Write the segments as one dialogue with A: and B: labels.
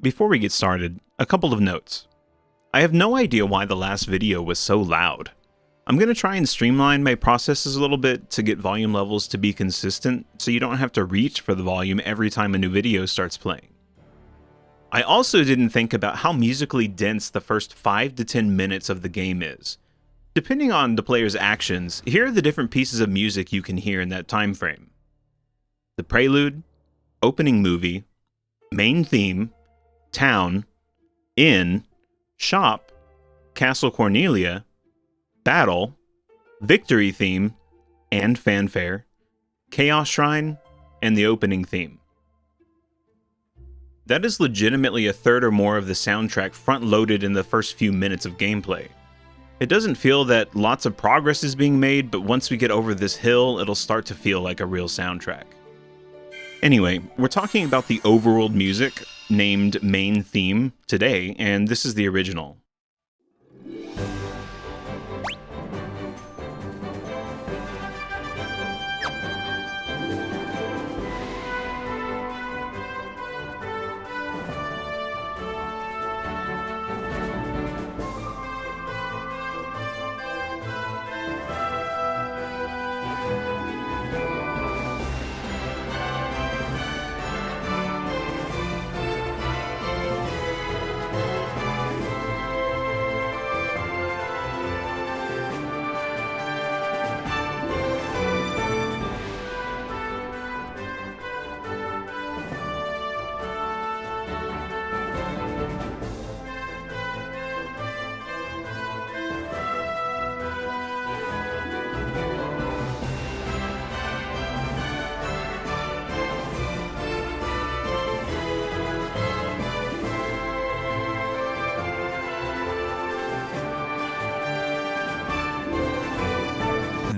A: Before we get started, a couple of notes. I have no idea why the last video was so loud. I'm going to try and streamline my processes a little bit to get volume levels to be consistent so you don't have to reach for the volume every time a new video starts playing. I also didn't think about how musically dense the first 5 to 10 minutes of the game is. Depending on the player's actions, here are the different pieces of music you can hear in that time frame. The prelude, opening movie, main theme, town, inn, shop, Castle Cornelia, battle, victory theme, and fanfare, chaos shrine, and the opening theme. That is legitimately a third or more of the soundtrack front-loaded in the first few minutes of gameplay. It doesn't feel that lots of progress is being made, but once we get over this hill, it'll start to feel like a real soundtrack. Anyway, we're talking about the Overworld music, named Main Theme, today, and this is the original.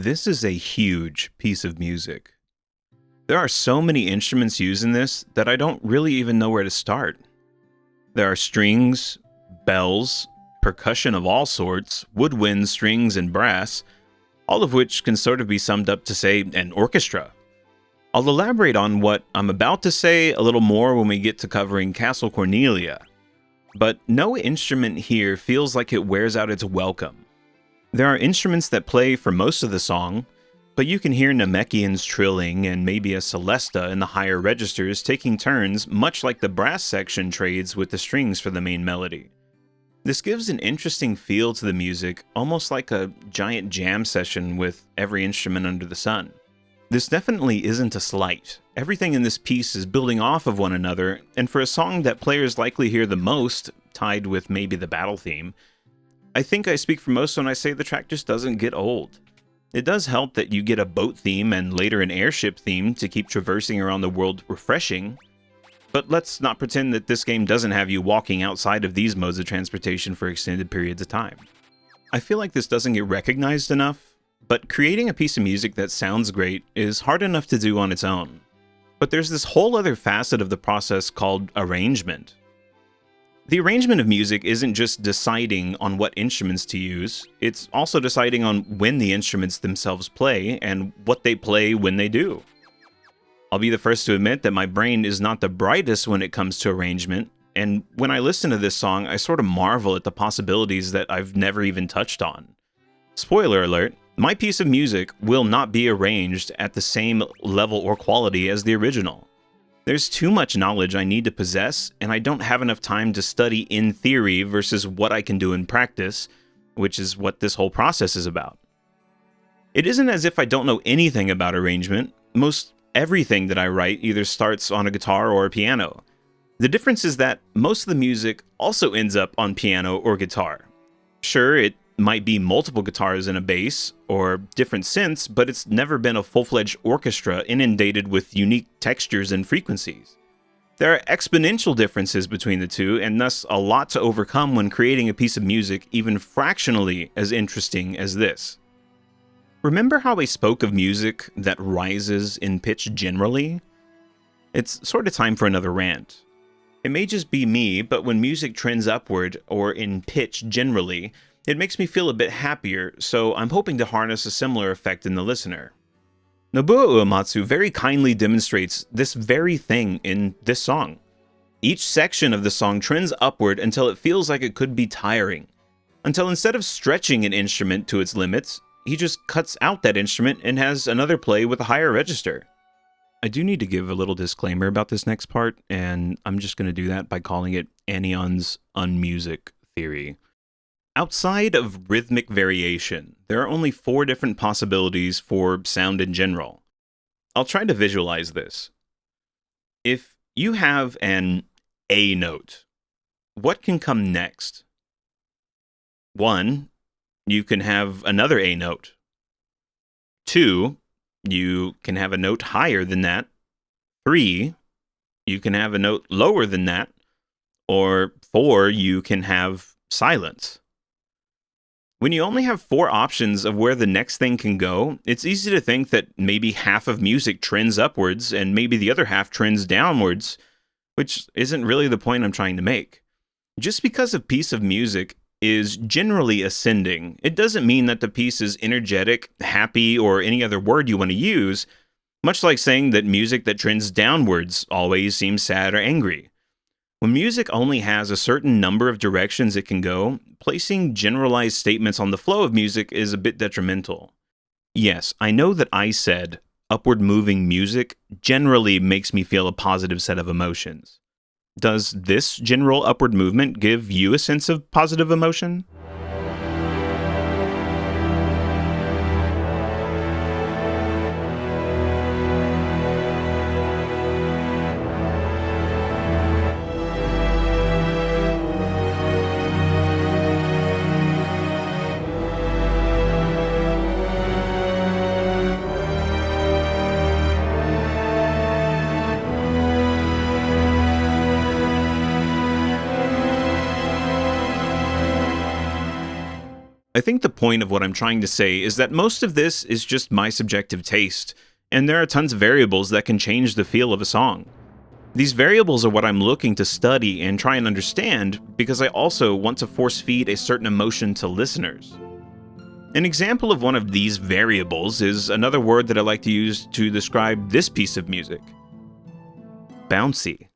A: This is a huge piece of music. There are so many instruments used in this that I don't really even know where to start. There are strings, bells, percussion of all sorts, woodwind, strings, and brass, all of which can sort of be summed up to say an orchestra. I'll elaborate on what I'm about to say a little more when we get to covering Castle Cornelia, but no instrument here feels like it wears out its welcome. There are instruments that play for most of the song, but you can hear Namekians trilling and maybe a celesta in the higher registers taking turns, much like the brass section trades with the strings for the main melody. This gives an interesting feel to the music, almost like a giant jam session with every instrument under the sun. This definitely isn't a slight. Everything in this piece is building off of one another, and for a song that players likely hear the most, tied with maybe the battle theme, I think I speak for most when I say the track just doesn't get old. It does help that you get a boat theme and later an airship theme to keep traversing around the world refreshing, but let's not pretend that this game doesn't have you walking outside of these modes of transportation for extended periods of time. I feel like this doesn't get recognized enough, but creating a piece of music that sounds great is hard enough to do on its own. But there's this whole other facet of the process called arrangement. The arrangement of music isn't just deciding on what instruments to use, it's also deciding on when the instruments themselves play and what they play when they do. I'll be the first to admit that my brain is not the brightest when it comes to arrangement, and when I listen to this song, I sort of marvel at the possibilities that I've never even touched on. Spoiler alert, my piece of music will not be arranged at the same level or quality as the original. There's too much knowledge I need to possess, and I don't have enough time to study in theory versus what I can do in practice, which is what this whole process is about. It isn't as if I don't know anything about arrangement. Most everything that I write either starts on a guitar or a piano. The difference is that most of the music also ends up on piano or guitar. Sure, it might be multiple guitars and a bass, or different synths, but it's never been a full-fledged orchestra inundated with unique textures and frequencies. There are exponential differences between the two, and thus a lot to overcome when creating a piece of music even fractionally as interesting as this. Remember how I spoke of music that rises in pitch generally? It's sort of time for another rant. It may just be me, but when music trends upward, or in pitch generally, it makes me feel a bit happier, so I'm hoping to harness a similar effect in the listener. Nobuo Uematsu very kindly demonstrates this very thing in this song. Each section of the song trends upward until it feels like it could be tiring. Until instead of stretching an instrument to its limits, he just cuts out that instrument and has another play with a higher register. I do need to give a little disclaimer about this next part, and I'm just going to do that by calling it Anyon's unmusic theory. Outside of rhythmic variation, there are only 4 different possibilities for sound in general. I'll try to visualize this. If you have an A note, what can come next? 1, you can have another A note. 2, you can have a note higher than that. 3, you can have a note lower than that. Or 4, you can have silence. When you only have 4 options of where the next thing can go, it's easy to think that maybe half of music trends upwards and maybe the other half trends downwards, which isn't really the point I'm trying to make. Just because a piece of music is generally ascending, it doesn't mean that the piece is energetic, happy, or any other word you want to use, much like saying that music that trends downwards always seems sad or angry. When music only has a certain number of directions it can go, placing generalized statements on the flow of music is a bit detrimental. Yes, I know that I said upward moving music generally makes me feel a positive set of emotions. Does this general upward movement give you a sense of positive emotion? I think the point of what I'm trying to say is that most of this is just my subjective taste, and there are tons of variables that can change the feel of a song. These variables are what I'm looking to study and try and understand because I also want to force feed a certain emotion to listeners. An example of one of these variables is another word that I like to use to describe this piece of music: bouncy.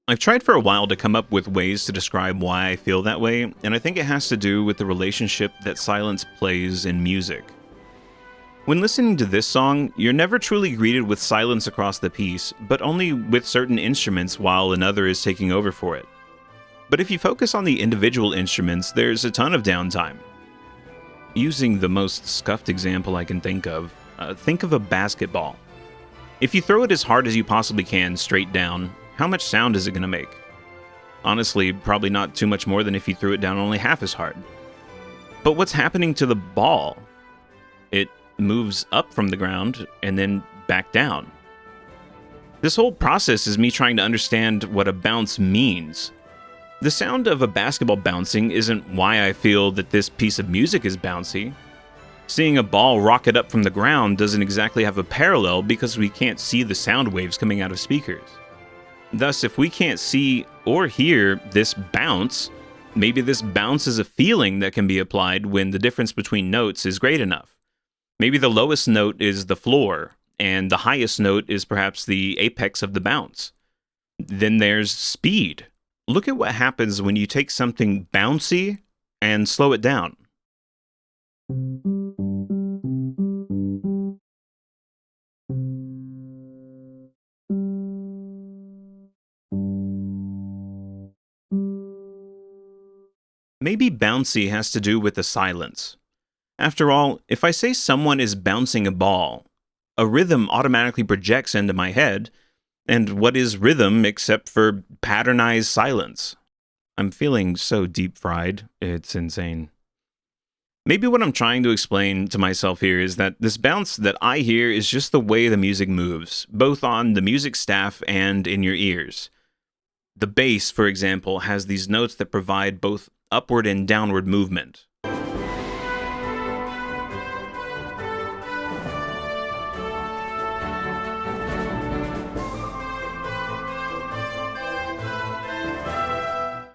A: I've tried for a while to come up with ways to describe why I feel that way, and I think it has to do with the relationship that silence plays in music. When listening to this song, you're never truly greeted with silence across the piece, but only with certain instruments while another is taking over for it. But if you focus on the individual instruments, there's a ton of downtime. Using the most scuffed example I can think of a basketball. If you throw it as hard as you possibly can straight down, how much sound is it going to make? Honestly, probably not too much more than if you threw it down only half as hard. But what's happening to the ball? It moves up from the ground and then back down. This whole process is me trying to understand what a bounce means. The sound of a basketball bouncing isn't why I feel that this piece of music is bouncy. Seeing a ball rocket up from the ground doesn't exactly have a parallel because we can't see the sound waves coming out of speakers. Thus, if we can't see or hear this bounce, maybe this bounce is a feeling that can be applied when the difference between notes is great enough. Maybe the lowest note is the floor, and the highest note is perhaps the apex of the bounce. Then there's speed. Look at what happens when you take something bouncy and slow it down. Maybe bouncy has to do with the silence. After all, if I say someone is bouncing a ball, a rhythm automatically projects into my head, and what is rhythm except for patternized silence? I'm feeling so deep-fried, it's insane. Maybe what I'm trying to explain to myself here is that this bounce that I hear is just the way the music moves, both on the music staff and in your ears. The bass, for example, has these notes that provide both upward and downward movement.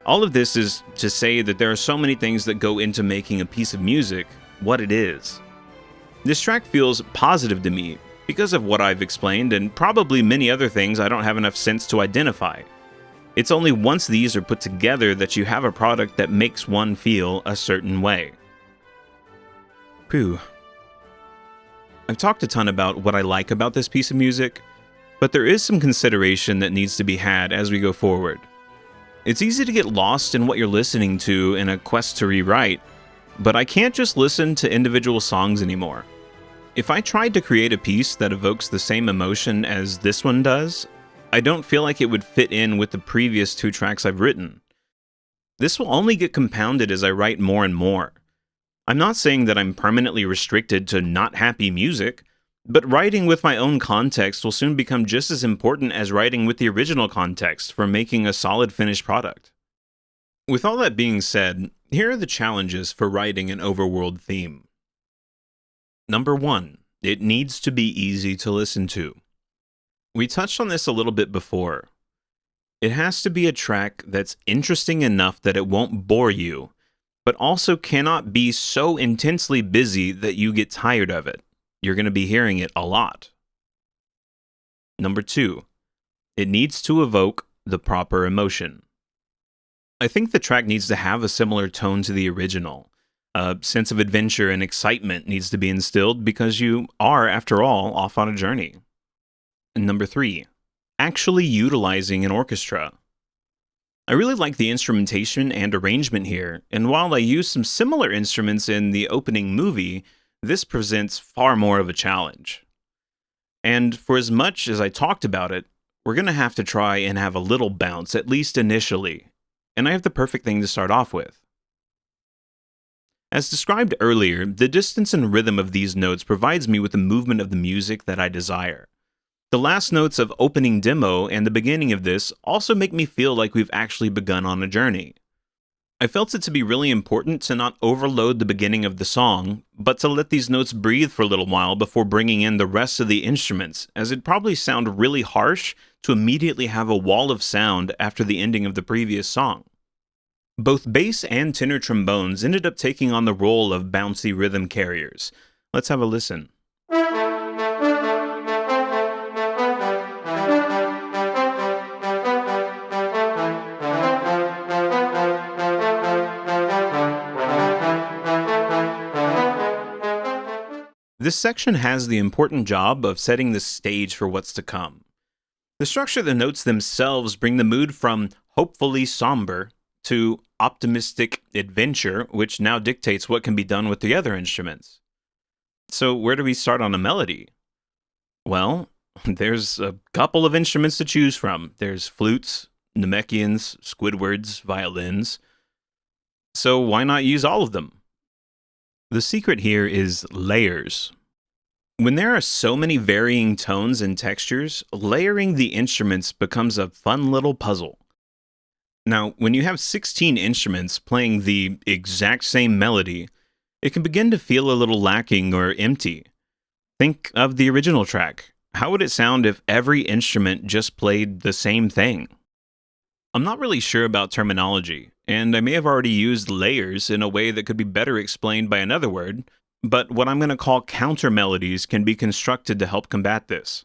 A: All of this is to say that there are so many things that go into making a piece of music what it is. This track feels positive to me because of what I've explained and probably many other things I don't have enough sense to identify. It's only once these are put together that you have a product that makes one feel a certain way. Phew. I've talked a ton about what I like about this piece of music, but there is some consideration that needs to be had as we go forward. It's easy to get lost in what you're listening to in a quest to rewrite, but I can't just listen to individual songs anymore. If I tried to create a piece that evokes the same emotion as this one does, I don't feel like it would fit in with the previous 2 tracks I've written. This will only get compounded as I write more and more. I'm not saying that I'm permanently restricted to not happy music, but writing with my own context will soon become just as important as writing with the original context for making a solid finished product. With all that being said, here are the challenges for writing an overworld theme. Number 1, it needs to be easy to listen to. We touched on this a little bit before. It has to be a track that's interesting enough that it won't bore you, but also cannot be so intensely busy that you get tired of it. You're going to be hearing it a lot. Number 2, it needs to evoke the proper emotion. I think the track needs to have a similar tone to the original. A sense of adventure and excitement needs to be instilled because you are, after all, off on a journey. And number 3, actually utilizing an orchestra. I really like the instrumentation and arrangement here, and while I use some similar instruments in the opening movie, this presents far more of a challenge. And for as much as I talked about it, we're going to have to try and have a little bounce, at least initially, and I have the perfect thing to start off with. As described earlier, the distance and rhythm of these notes provides me with the movement of the music that I desire. The last notes of opening demo and the beginning of this also make me feel like we've actually begun on a journey. I felt it to be really important to not overload the beginning of the song, but to let these notes breathe for a little while before bringing in the rest of the instruments, as it'd probably sound really harsh to immediately have a wall of sound after the ending of the previous song. Both bass and tenor trombones ended up taking on the role of bouncy rhythm carriers. Let's have a listen. This section has the important job of setting the stage for what's to come. The structure of the notes themselves bring the mood from hopefully somber to optimistic adventure, which now dictates what can be done with the other instruments. So where do we start on a melody? Well, there's a couple of instruments to choose from. There's flutes, Namekians, Squidwards, violins. So why not use all of them? The secret here is layers. When there are so many varying tones and textures, layering the instruments becomes a fun little puzzle. Now, when you have 16 instruments playing the exact same melody, it can begin to feel a little lacking or empty. Think of the original track. How would it sound if every instrument just played the same thing? I'm not really sure about terminology, and I may have already used layers in a way that could be better explained by another word, but what I'm going to call counter melodies can be constructed to help combat this.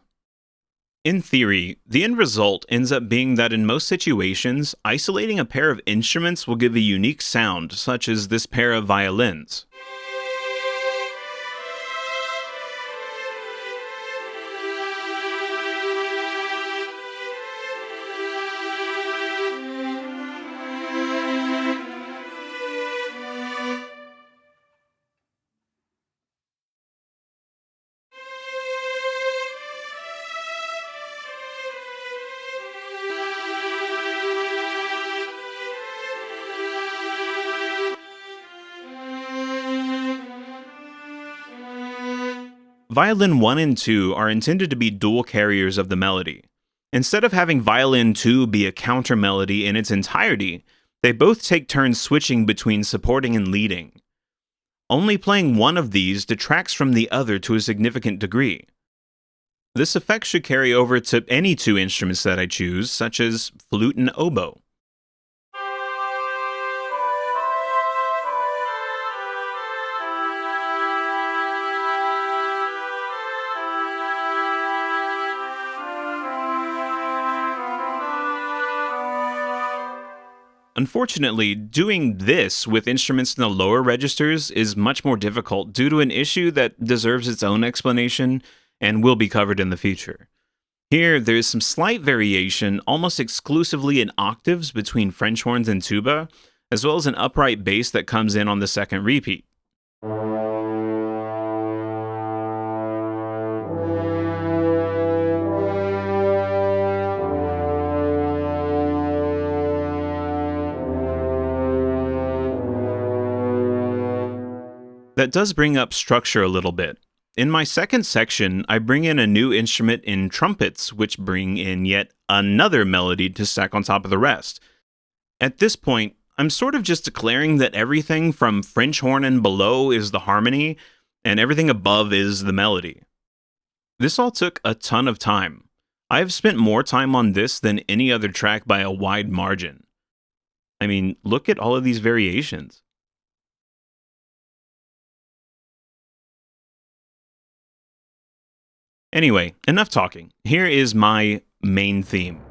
A: In theory, the end result ends up being that in most situations, isolating a pair of instruments will give a unique sound, such as this pair of violins. Violin 1 and 2 are intended to be dual carriers of the melody. Instead of having violin 2 be a counter melody in its entirety, they both take turns switching between supporting and leading. Only playing one of these detracts from the other to a significant degree. This effect should carry over to any 2 instruments that I choose, such as flute and oboe. Unfortunately, doing this with instruments in the lower registers is much more difficult due to an issue that deserves its own explanation and will be covered in the future. Here, there's some slight variation, almost exclusively in octaves between French horns and tuba, as well as an upright bass that comes in on the second repeat. That does bring up structure a little bit. In my second section, I bring in a new instrument in trumpets, which bring in yet another melody to stack on top of the rest. At this point, I'm sort of just declaring that everything from French horn and below is the harmony, and everything above is the melody. This all took a ton of time. I've spent more time on this than any other track by a wide margin. I mean, look at all of these variations. Anyway, enough talking. Here is my main theme.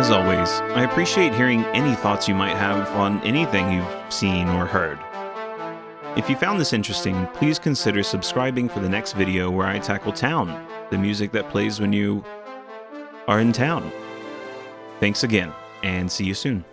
A: As always, I appreciate hearing any thoughts you might have on anything you've seen or heard. If you found this interesting, please consider subscribing for the next video where I tackle Town, the music that plays when you are in town. Thanks again, and see you soon.